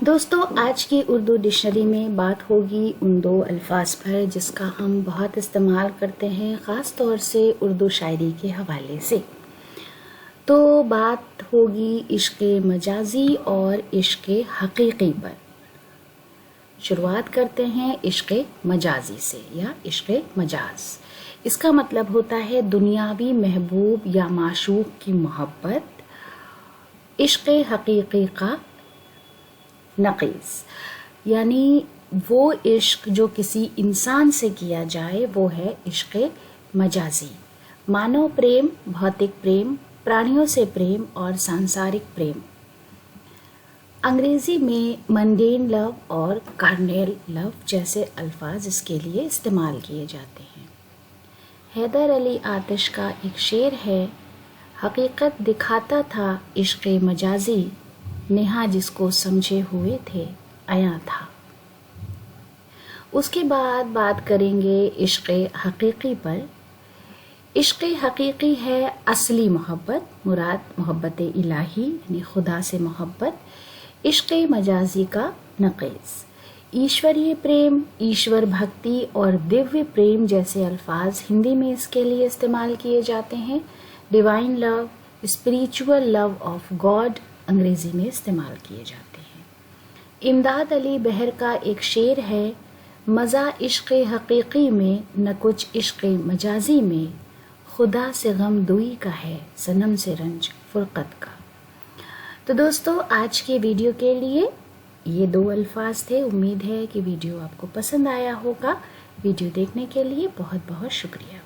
دوستو آج کی اردو ڈکشنری میں بات ہوگی ان دو الفاظ پر جس کا ہم بہت استعمال کرتے ہیں، خاص طور سے اردو شاعری کے حوالے سے۔ تو بات ہوگی عشق مجازی اور عشق حقیقی پر۔ شروعات کرتے ہیں عشق مجازی سے یا عشق مجاز۔ اس کا مطلب ہوتا ہے دنیاوی محبوب یا معشوق کی محبت۔ عشق حقیقی کا نقیض، یعنی وہ عشق جو کسی انسان سے کیا جائے وہ ہے عشق مجازی۔ مانو پریم، بھوتک پریم، پرانیوں سے پریم اور سانسارک پریم۔ انگریزی میں منڈین لو اور کارنیل لو جیسے الفاظ اس کے لیے استعمال کیے جاتے ہیں۔ حیدر علی آتش کا ایک شعر ہے، حقیقت دکھاتا تھا عشق مجازی، نہا جس کو سمجھے ہوئے تھے عیاں تھا۔ اس کے بعد بات کریں گے عشق حقیقی پر۔ عشق حقیقی ہے اصلی محبت، مراد محبت الہی یعنی خدا سے محبت۔ عشق مجازی کا نقیض، ایشوریہ پریم، ایشور بھکتی اور دیویہ پریم جیسے الفاظ ہندی میں اس کے لیے استعمال کیے جاتے ہیں۔ Divine love, spiritual love of God انگریزی میں استعمال کیے جاتے ہیں۔ امداد علی بہر کا ایک شعر ہے، مزہ عشق حقیقی میں نہ کچھ عشق مجازی میں، خدا سے غم دوئی کا ہے صنم سے رنج فرقت کا۔ تو دوستو آج کے ویڈیو کے لیے یہ دو الفاظ تھے۔ امید ہے کہ ویڈیو آپ کو پسند آیا ہوگا۔ ویڈیو دیکھنے کے لیے بہت بہت شکریہ۔